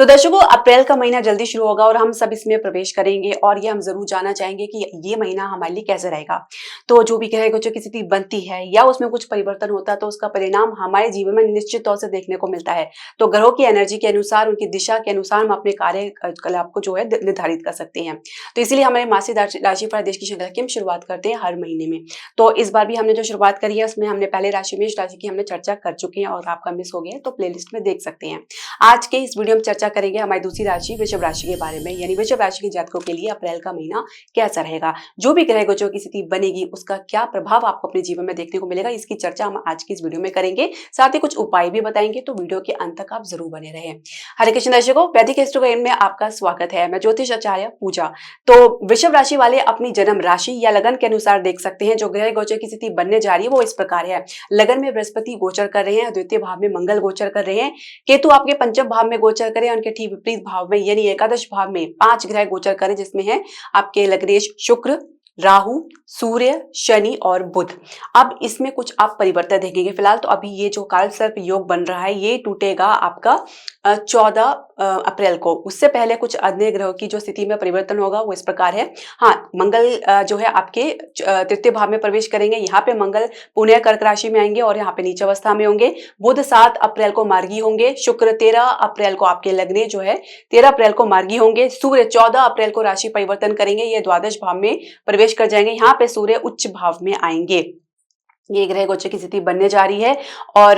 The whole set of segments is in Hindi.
तो दर्शकों, अप्रैल का महीना जल्दी शुरू होगा और हम सब इसमें प्रवेश करेंगे और ये हम जरूर जानना चाहेंगे कि ये महीना हमारे लिए कैसे रहेगा। तो जो भी ग्रह गोचर की स्थिति बनती है या उसमें कुछ परिवर्तन होता है तो उसका परिणाम हमारे जीवन में निश्चित तौर से देखने को मिलता है। तो ग्रहों की एनर्जी के अनुसार, उनकी दिशा के अनुसार हम अपने कार्यकलाप को जो है निर्धारित कर सकते हैं। तो इसीलिए हमारे मासिक राशिफल देश की श्रृंखला की हम शुरुआत करते हैं हर महीने में। तो इस बार भी हमने जो शुरुआत करी है उसमें हमने पहले राशि मेष राशि की हमने चर्चा कर चुके हैं और आपका मिस हो गया है तो प्लेलिस्ट में देख सकते हैं। आज के इस वीडियो में चर्चा करेंगे हमारी दूसरी राशि वृषभ राशि के बारे में, यानी वृषभ राशि के जातकों के लिए अप्रैल का महीना कैसा रहेगा, जो भी ग्रह गोचरों की स्थिति बनेगी उसका क्या प्रभाव आपको अपने जीवन में देखने को मिलेगा, इसकी चर्चा हम आज की इस वीडियो में करेंगे। साथ ही कुछ उपाय भी बताएंगे, तो वीडियो के अंत तक आप जरूर बने रहें। हरे कृष्ण दर्शकों, वैदिक एस्ट्रोलॉजी में आपका स्वागत है। मैं ज्योतिष आचार्य पूजा। तो वृषभ राशि वाले अपनी जन्म राशि या लगन के अनुसार देख सकते हैं जो ग्रह गोचर की स्थिति बनने जा रही है वो इस प्रकार है। लगन में बृहस्पति गोचर कर रहे हैं, द्वितीय भाव में मंगल गोचर कर रहे हैं, केतु आपके पंचम भाव में गोचर करें, उनके ठीक विपरीत भाव में यानी एकादश भाव में 5 ग्रह गोचर करें, जिसमें है आपके लग्नेश शुक्र, राहु, सूर्य, शनि और बुध। अब इसमें कुछ आप परिवर्तन देखेंगे। फिलहाल तो अभी ये जो काल सर्प योग बन रहा है ये टूटेगा आपका 14 अप्रैल को। उससे पहले कुछ अन्य ग्रहों की जो स्थिति में परिवर्तन होगा वो इस प्रकार है। हाँ, मंगल जो है आपके तृतीय भाव में प्रवेश करेंगे। यहाँ पे मंगल पुनः कर्क राशि में आएंगे और यहाँ पे नीच अवस्था में होंगे। बुध 7 अप्रैल को मार्गी होंगे। शुक्र 13 अप्रैल को आपके लग्ने जो है 13 अप्रैल को मार्गी होंगे। सूर्य 14 अप्रैल को राशि परिवर्तन करेंगे, ये द्वादश भाव में प्रवेश कर जाएंगे। यहाँ पे सूर्य उच्च भाव में आएंगे। ये ग्रह गोचर की स्थिति बनने जा रही है और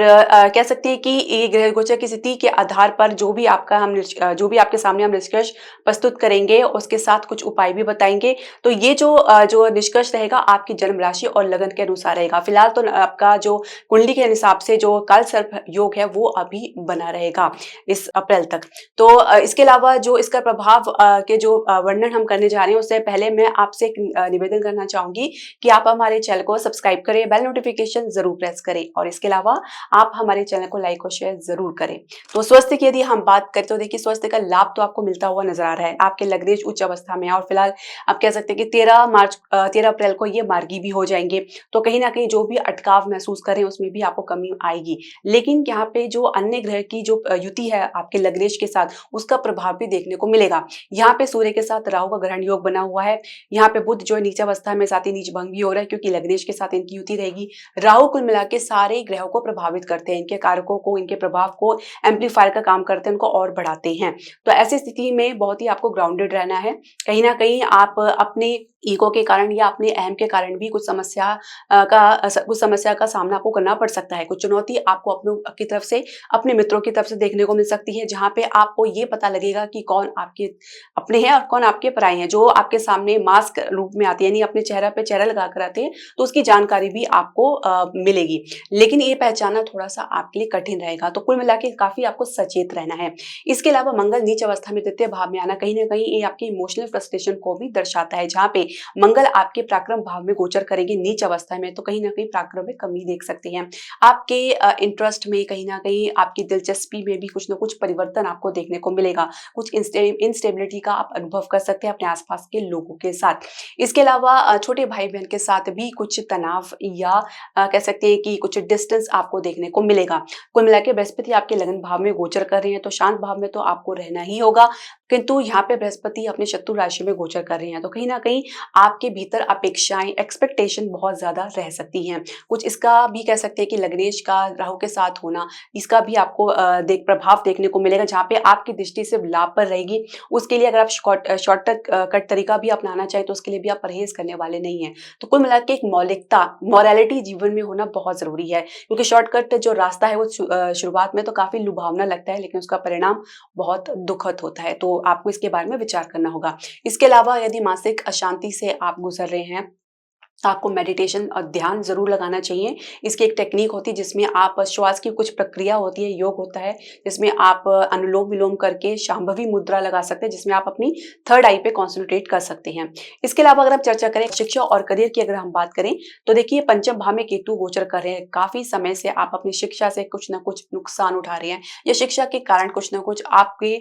कह सकते हैं कि ये ग्रह गोचर की स्थिति के आधार पर जो भी आपके सामने हम निष्कर्ष प्रस्तुत करेंगे उसके साथ कुछ उपाय भी बताएंगे। तो ये जो निष्कर्ष रहेगा आपकी जन्म राशि और लगन के अनुसार रहेगा। फिलहाल तो आपका जो कुंडली के हिसाब से जो काल सर्प योग है वो अभी बना रहेगा इस अप्रैल तक। तो इसके अलावा जो इसका प्रभाव के जो वर्णन हम करने जा रहे हैं उससे पहले मैं आपसे एक निवेदन करना चाहूंगी कि आप हमारे चैनल को सब्सक्राइब करें, बेल नोटिफिकेशन जरूर प्रेस करें और इसके अलावा आप हमारे चैनल को लाइक और शेयर जरूर करें। तो स्वास्थ्य की यदि हम बात करें तो देखिए स्वास्थ्य का लाभ तो आपको मिलता हुआ नजर आ रहा है। आपके लग्नेश उच्च अवस्था में है और फिलहाल आप कह सकते हैं कि 13 अप्रैल को ये मार्गी भी हो जाएंगे। तो कहीं ना कहीं जो भी अटकाव महसूस करें उसमें भी आपको कमी आएगी। लेकिन यहाँ पे जो अन्य ग्रह की जो युति है आपके लग्नेश के साथ उसका प्रभाव भी देखने को मिलेगा। यहाँ पे सूर्य के साथ राहु का ग्रहण योग बना हुआ है। यहाँ पे बुध जो नीच अवस्था में साथ ही नीच भंग भी हो रहा है क्योंकि लग्नेश के साथ इनकी युति रहेगी। राहु कुल मिला के सारे ग्रहों को प्रभावित करते हैं, इनके कारकों को, इनके प्रभाव को एम्पलीफायर का काम करते हैं, उनको और बढ़ाते हैं। तो ऐसी स्थिति में बहुत ही आपको ग्राउंडेड रहना है। कहीं ना कहीं आप अपने ईगो के कारण या अपने अहम के कारण भी कुछ समस्या का सामना आपको करना पड़ सकता है। कुछ चुनौती आपको अपनों की तरफ से, अपने मित्रों की तरफ से देखने को मिल सकती है, जहां पे आपको ये पता लगेगा कि कौन आपके अपने हैं और कौन आपके पराये हैं। जो आपके सामने मास्क रूप में आती है यानी अपने चेहरा पे चेहरा लगा कर आते हैं तो उसकी जानकारी भी आपको मिलेगी, लेकिन ये पहचानना थोड़ा सा आपके लिए कठिन रहेगा। तो कुल मिला के काफी आपको सचेत रहना है। इसके अलावा मंगल नीच अवस्था में तृतीय भाव में आना कहीं ना कहीं ये आपकी इमोशनल फ्रस्ट्रेशन को भी दर्शाता है। जहाँ पे मंगल आपके पराक्रम भाव में गोचर करेंगे नीच अवस्था में तो कहीं ना कहीं पराक्रम में कमी देख सकते हैं। आपके इंटरेस्ट में कहीं ना कहीं आपकी दिलचस्पी में भी कुछ ना कुछ परिवर्तन आपको देखने को मिलेगा। कुछ इंस्टेबिलिटी का आप अनुभव कर सकते हैं अपने आसपास के लोगों के साथ। इसके अलावा छोटे भाई बहन के साथ भी कुछ तनाव या कह सकते हैं कि कुछ डिस्टेंस आपको देखने को मिलेगा। कुल मिलाकर बृहस्पति आपके लगन भाव में गोचर कर रहे हैं तो शांत भाव में तो आपको रहना ही होगा, किंतु यहाँ पे बृहस्पति अपने शत्रु राशि में गोचर कर रहे हैं तो कहीं ना कहीं आपके भीतर अपेक्षाएं, एक्सपेक्टेशन बहुत ज्यादा रह सकती हैं। कुछ इसका भी कह सकते हैं कि लग्नेश का राहु के साथ होना, इसका भी आपको प्रभाव देखने को मिलेगा, जहाँ पे आपकी दृष्टि सिर्फ लाभ पर रहेगी। उसके लिए अगर आप शॉर्टकट तरीका भी अपनाना चाहें तो उसके लिए भी आप परहेज करने वाले नहीं है। तो कुल मिलाकर एक मौलिकता, मॉरलिटी जीवन में होना बहुत जरूरी है, क्योंकि शॉर्टकट जो रास्ता है वो शुरुआत में तो काफी लुभावना लगता है लेकिन उसका परिणाम बहुत दुखद होता है। तो आपको इसके बारे में विचार करना होगा। इसके अलावा यदि मानसिक अशांति से आप गुजर रहे हैं आपको मेडिटेशन और ध्यान जरूर लगाना चाहिए। इसकी एक टेक्निक होती है जिसमें आप श्वास की कुछ प्रक्रिया होती है, योग होता है जिसमें आप अनुलोम विलोम करके शांभवी मुद्रा लगा सकते हैं, जिसमें आप अपनी थर्ड आई पे कॉन्सेंट्रेट कर सकते हैं। इसके अलावा अगर हम चर्चा करें शिक्षा और करियर की, अगर हम बात करें तो देखिए पंचम भाव में केतु गोचर कर रहे हैं। काफी समय से आप अपनी शिक्षा से कुछ ना कुछ नुकसान उठा रहे हैं या शिक्षा के कारण कुछ ना कुछ आपके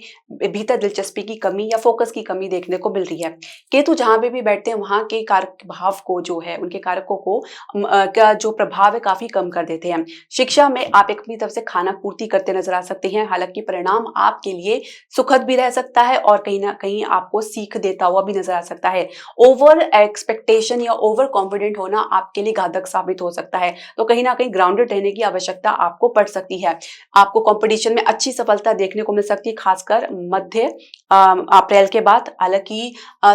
भीतर दिलचस्पी की कमी या फोकस की कमी देखने को मिल रही है। केतु जहां पे भी बैठते हैं वहां के कारक भाव को जो है है, उनके कारकों को का जो प्रभाव है काफी कम कर देते हैं। शिक्षा में आप एक अपनी तरफ से खाना पूर्ति करते नजर आ सकते हैं, हालांकि परिणाम आपके लिए सुखद भी रह सकता है और कहीं ना कहीं आपको सीख देता हुआ भी नजर आ सकता है। ओवर एक्सपेक्टेशन या ओवर कॉन्फिडेंट होना आपके लिए घातक साबित हो सकता है, तो कहीं ना कहीं ग्राउंडेड रहने की आवश्यकता आपको पड़ सकती है। आपको कंपटीशन में अच्छी सफलता देखने को मिल सकती है, खासकर मध्य अप्रैल के बाद। हालांकि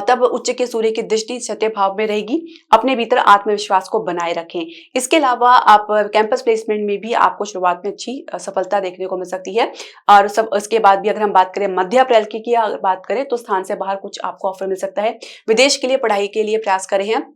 तब उच्च के सूर्य की दृष्टि छठे भाव में रहेगी। अपने भीतर आत्मविश्वास को बनाए रखें। इसके अलावा आप कैंपस प्लेसमेंट में भी आपको शुरुआत में अच्छी सफलता देखने को मिल सकती है। और सब उसके बाद भी अगर हम बात करें मध्य अप्रैल की बात करें तो स्थान से बाहर कुछ आपको ऑफर मिल सकता है। विदेश के लिए पढ़ाई के लिए प्रयास करें हैं,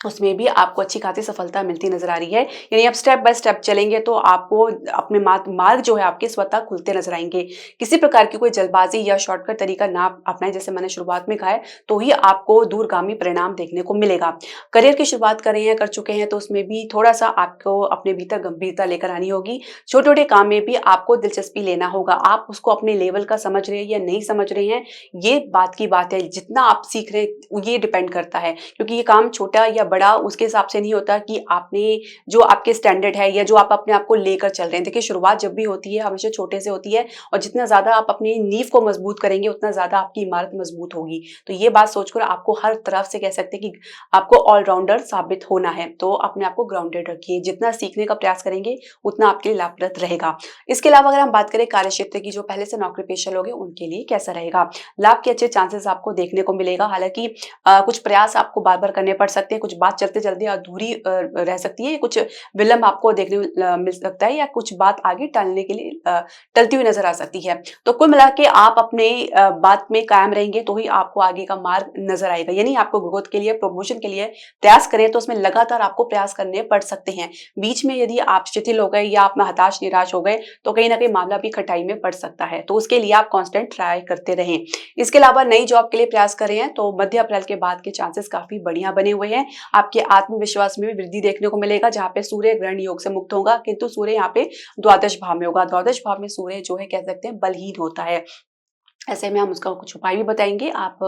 उसमें भी आपको अच्छी खासी सफलता मिलती नजर आ रही है। यानी आप स्टेप बाय स्टेप चलेंगे तो आपको अपने मार्ग जो है आपके स्वतः खुलते नजर आएंगे। किसी प्रकार की कोई जल्दबाजी या शॉर्टकट तरीका ना अपनाएं, जैसे मैंने शुरुआत में कहा है, तो ही आपको दूरगामी परिणाम देखने को मिलेगा। करियर की शुरुआत कर रहे हैं, कर चुके हैं, तो उसमें भी थोड़ा सा आपको अपने भीतर गंभीरता लेकर आनी होगी। छोटे छोटे काम में भी आपको दिलचस्पी लेना होगा। आप उसको अपने लेवल का समझ रहे हैं या नहीं समझ रहे हैं, ये बात की बात है। जितना आप सीख रहे हैं ये डिपेंड करता है, क्योंकि ये काम छोटा या बड़ा उसके हिसाब से नहीं होता कि आपने जो आपके स्टैंडर्ड है या जो आप अपने आप को लेकर चल रहे हैं। देखिए, शुरुआत जब भी होती है हमेशा छोटे से होती है, और जितना ज्यादा आप अपनी नींव को मजबूत करेंगे उतना ज्यादा आपकी इमारत मजबूत होगी। तो ये बात सोचकर आपको हर तरफ से कह सकते हैं कि आपको ऑलराउंडर साबित होना है, तो अपने आप को ग्राउंडेड रखिए। जितना सीखने का प्रयास करेंगे उतना आपके लिए लाभप्रद रहेगा। इसके अलावा अगर हम बात करें कार्य क्षेत्र की, जो पहले से नौकरी पेशा लोग हैं उनके लिए कैसा रहेगा। लाभ के अच्छे चांसेस आपको देखने को मिलेगा। हालांकि कुछ प्रयास आपको बार बार करने पड़ सकते हैं, कुछ बात चलते जल्दी अधूरी रह सकती है, कुछ विलंब आपको देखने मिल सकता है, या कुछ बात आगे टालने के लिए टलती हुई नजर आ सकती है। तो कुल मिला के आप अपने बात में कायम रहेंगे तो ही आपको आगे का मार्ग नजर आएगा। यानी आपको ग्रोथ के लिए, प्रमोशन के लिए प्रयास करें तो उसमें लगातार आपको प्रयास करने पड़ सकते हैं। बीच में यदि आप शिथिल हो गए या आप में हताश निराश हो गए तो कहीं ना कहीं मामला भी खटाई में पड़ सकता है, तो उसके लिए आप कांस्टेंट ट्राई करते रहें। इसके अलावा नई जॉब के लिए प्रयास कर रहे हैं तो मध्य अप्रैल के बाद के चांसेस काफी बढ़िया बने हुए हैं। आपके आत्मविश्वास में भी वृद्धि देखने को मिलेगा, जहां पे सूर्य ग्रहण योग से मुक्त होगा, किंतु सूर्य यहाँ पे द्वादश भाव में होगा। द्वादश भाव में सूर्य जो है कह सकते हैं बलहीन होता है। ऐसे में हम उसका कुछ उपाय भी बताएंगे आप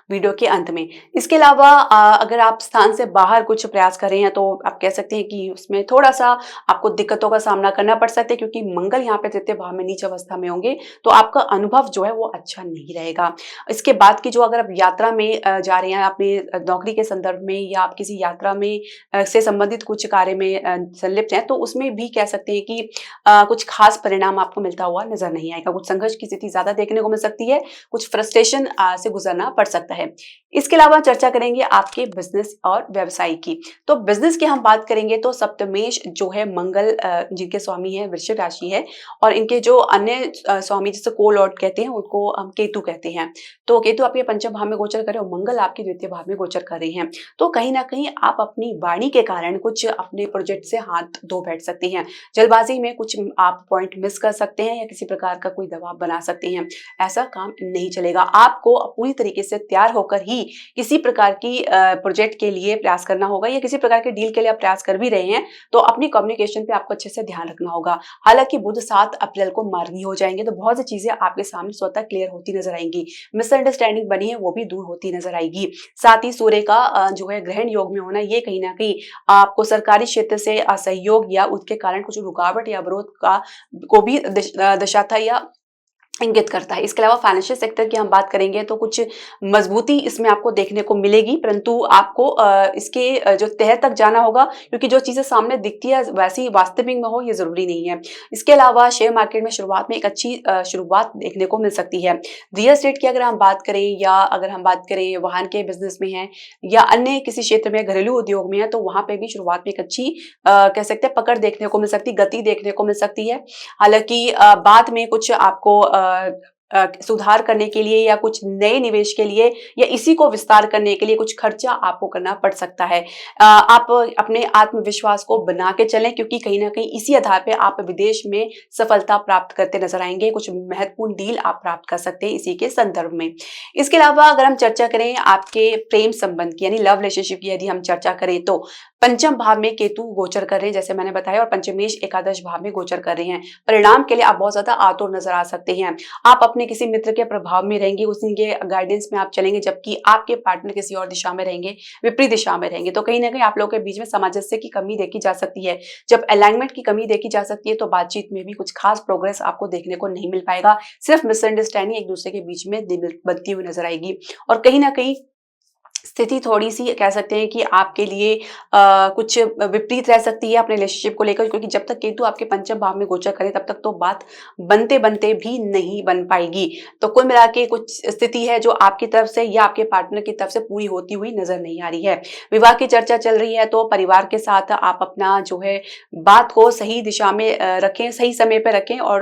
वीडियो के अंत में। इसके अलावा अगर आप स्थान से बाहर कुछ प्रयास कर रहे हैं तो आप कह सकते हैं कि उसमें थोड़ा सा आपको दिक्कतों का सामना करना पड़ सकता है, क्योंकि मंगल यहाँ पे तृतीय भाव में नीच अवस्था में होंगे, तो आपका अनुभव जो है वो अच्छा नहीं रहेगा। इसके बाद की जो अगर आप यात्रा में जा रहे हैं अपने नौकरी के संदर्भ में, या आप किसी यात्रा में से संबंधित कुछ कार्य में संलिप्त हैं, तो उसमें भी कह सकते हैं कि कुछ खास परिणाम आपको मिलता हुआ नजर नहीं आएगा। कुछ संघर्ष की स्थिति ज्यादा देखने को मिल सकती है, कुछ फ्रस्ट्रेशन से गुजरना पड़ सकता है। इसके अलावा चर्चा करेंगे आपके बिजनेस और व्यवसाय की। तो बिजनेस की हम बात करेंगे तो सप्तमेश जो है मंगल जिनके स्वामी है वृश्चिक राशि है, और इनके जो अन्य स्वामी जिसे को लॉर्ड कहते हैं उनको हम केतु कहते हैं। तो केतु आपके पंचम भाव में गोचर कर रहे हो, मंगल आपके द्वितीय भाव में गोचर कर रहे हैं। तो कहीं ना कहीं आप अपनी वाणी के कारण कुछ अपने प्रोजेक्ट से हाथ धो बैठ सकते हैं। जल्दबाजी में कुछ आप पॉइंट मिस कर सकते हैं या किसी प्रकार का कोई दबाव बना सकते हैं। ऐसा काम नहीं चलेगा। आपको पूरी तरीके से तैयार होकर ही किसी प्रकार की प्रोजेक्ट के लिए प्रयास करना होगा, या किसी प्रकार के डील के लिए आप प्रयास कर भी रहे हैं तो अपनी कम्युनिकेशन पे आपको अच्छे से ध्यान रखना होगा। हालांकि बुध 7 अप्रैल को मार्गी हो जाएंगे तो बहुत सी चीजें आपके सामने स्वतः क्लियर होती नजर आएंगी। मिसअंडरस्टैंडिंग बनी है वो भी दूर होती नजर आएगी। साथ ही सूर्य का जो है ग्रहण योग में होना, ये कहीं ना कहीं आपको सरकारी क्षेत्र से असहयोग या उसके कारण कुछ रुकावट या अवरोध का को भी दशा था या इंगित करता है। इसके अलावा फाइनेंशियल सेक्टर की हम बात करेंगे तो कुछ मजबूती इसमें आपको देखने को मिलेगी, परंतु आपको इसके जो तह तक जाना होगा, क्योंकि जो चीजें सामने दिखती है वैसी वास्तविक में हो ये जरूरी नहीं है। इसके अलावा शेयर मार्केट में शुरुआत में एक अच्छी शुरुआत देखने को मिल सकती है। रियल एस्टेट की अगर हम बात करें, या अगर हम बात करें वाहन के बिजनेस में है या अन्य किसी क्षेत्र में घरेलू उद्योग में है, तो वहां पे भी शुरुआत में एक अच्छी कह सकते हैं पकड़ देखने को मिल सकती है, गति देखने को मिल सकती है। हालांकि बाद में कुछ आपको सुधार करने के लिए या कुछ नए निवेश के लिए या इसी को विस्तार करने के लिए कुछ खर्चा आपको करना पड़ सकता है। आप अपने आत्मविश्वास को बना के चलें, क्योंकि कहीं ना कहीं इसी आधार पे आप विदेश में सफलता प्राप्त करते नजर आएंगे। कुछ महत्वपूर्ण डील आप प्राप्त कर सकते हैं इसी के संदर्भ में। इसके अलावा अगर हम चर्चा करें आपके प्रेम संबंध की, यानी लव रिलेशनशिप की यदि हम चर्चा करें, तो पंचम भाव में केतु गोचर कर रहे हैं जैसे मैंने बताया, और पंचमेश एकादश भाव में गोचर कर रहे हैं। परिणाम के लिए आप बहुत ज्यादा आतुर नजर आ सकते हैं। आप अपने किसी मित्र के प्रभाव में रहेंगे, उसी के गाइडेंस में आप चलेंगे, जबकि आपके पार्टनर किसी और दिशा में रहेंगे, विपरीत दिशा में रहेंगे। तो कहीं ना कहीं आप लोगों के बीच में सामंजस्य की कमी देखी जा सकती है। जब अलाइनमेंट की कमी देखी जा सकती है तो बातचीत में भी कुछ खास प्रोग्रेस आपको देखने को नहीं मिल पाएगा। सिर्फ मिसअंडरस्टैंडिंग एक दूसरे के बीच में बनती हुई नजर आएगी। और कहीं ना कहीं स्थिति थोड़ी-सी कह सकते हैं कि आपके लिए कुछ विपरीत रह सकती है अपने रिलेशनशिप को लेकर, क्योंकि जब तक केतु आपके पंचम भाव में गोचर करे तब तक तो बात बनते-बनते भी नहीं बन पाएगी। तो कुल मिला के कुछ स्थिति है जो आपकी तरफ से या आपके पार्टनर की तरफ से पूरी होती हुई नज़र नहीं आ रही है। विवाह की चर्चा चल रही है तो परिवार के साथ आप अपना जो है बात को सही दिशा में रखें, सही समय पे रखें, और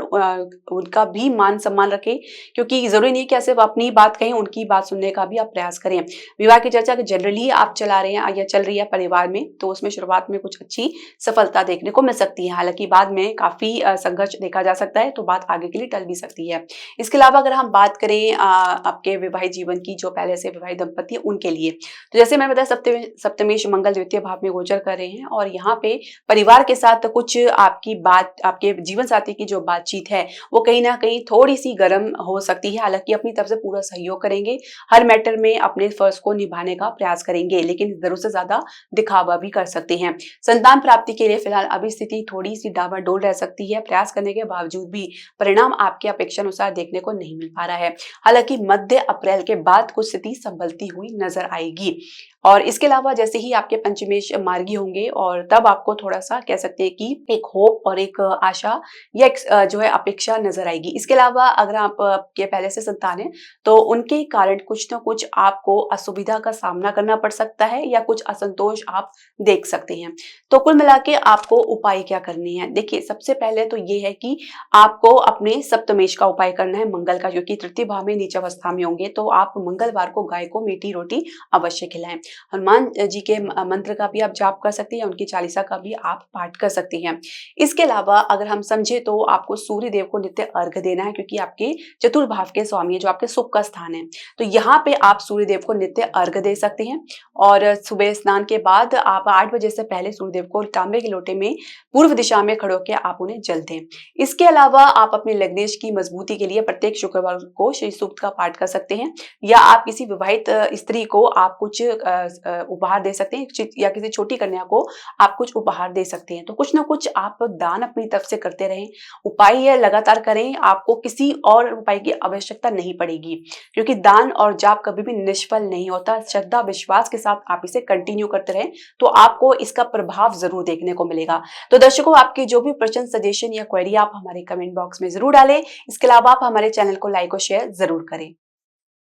उनका भी मान-सम्मान रखें, क्योंकि ज़रूरी नहीं है कि सिर्फ अपनी बात कहें, उनकी बात सुनने का भी आप प्रयास करें। विवाह की चर्चा जनरली आप चला रहे हैं या चल रही है परिवार में, तो उसमें शुरुआत में कुछ अच्छी सफलता देखने को मिल सकती है। हालांकि बाद में काफी संघर्ष देखा जा सकता है, तो बात आगे के लिए टल भी सकती है। इसके अलावा अगर हम बात करें आपके विवाहित जीवन की, जो पहले से विवाहित दंपति है उनके लिए, तो जैसे मैंने बताया सप्तमेश मंगल द्वितीय भाव में गोचर कर रहे हैं, और यहाँ पे परिवार के साथ कुछ आपकी बात, आपके जीवन साथी की जो बातचीत है वो कहीं ना कहीं थोड़ी सी गर्म हो सकती है। हालांकि अपनी तरफ से पूरा सहयोग करेंगे, हर मैटर में अपने फर्ज को निभाने का प्रयास करेंगे, लेकिन जरूरत से ज्यादा दिखावा भी कर सकते हैं। संतान प्राप्ति के लिए फिलहाल अभी स्थिति थोड़ी सी डावाडोल रह सकती है। प्रयास करने के बावजूद भी परिणाम आपके अपेक्षा अनुसार देखने को नहीं मिल पा रहा है। हालांकि मध्य अप्रैल के बाद कुछ स्थिति संभलती हुई नजर आएगी। और इसके अलावा जैसे ही आपके पंचमेश मार्गी होंगे, और तब आपको थोड़ा सा कह सकते हैं कि एक होप और एक आशा या एक जो है अपेक्षा नजर आएगी। इसके अलावा अगर आपके पहले से संतान है तो उनके कारण कुछ ना कुछ आपको असुविधा का सामना करना पड़ सकता है, या कुछ असंतोष आप देख सकते हैं। तो कुल मिला के आपको उपाय क्या करनी है? देखिए, सबसे पहले तो ये है कि आपको अपने सप्तमेश का उपाय करना है मंगल का, क्योंकि तृतीय भाव में नीच अवस्था में होंगे, तो आप मंगलवार को गाय को मीठी रोटी अवश्य खिलाएं। हनुमान जी के मंत्र का भी आप जाप कर सकते हैं, उनकी चालीसा का भी आप पाठ कर सकती हैं। इसके अलावा अगर हम समझे तो आपको सूर्य देव को नित्य अर्घ देना है, क्योंकि आपके चतुर्भाव के स्वामी है, जो आपके सुख का स्थान है। तो यहाँ पे आप सूर्य देव को नित्य अर्घ दे सकते हैं, और सुबह स्नान के बाद आप 8 बजे से पहले सूर्य देव को तांबे के लोटे में पूर्व दिशा में खड़े होकर आप उन्हें जल दें। इसके अलावा आप अपने लग्नेश की मजबूती के लिए प्रत्येक शुक्रवार को श्री सूक्त का पाठ कर सकते हैं, या आप किसी विवाहित स्त्री को आप कुछ उपहार दे सकते हैं, या किसी छोटी कन्या को आप कुछ उपहार दे सकते हैं। तो कुछ ना कुछ आप दान अपनी तरफ से करते रहें, उपाय यह लगातार करें, आपको किसी और उपाय की आवश्यकता नहीं पड़ेगी, क्योंकि दान और जाप कभी भी निष्फल नहीं होता। श्रद्धा विश्वास के साथ आप इसे कंटिन्यू करते रहें तो आपको इसका प्रभाव जरूर देखने को मिलेगा। तो दर्शकों, आपके जो भी प्रश्न, सजेशन या क्वेरी आप हमारे कमेंट बॉक्स में जरूर डालें। इसके अलावा आप हमारे चैनल को लाइक और शेयर जरूर करें।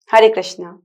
हरे कृष्णा।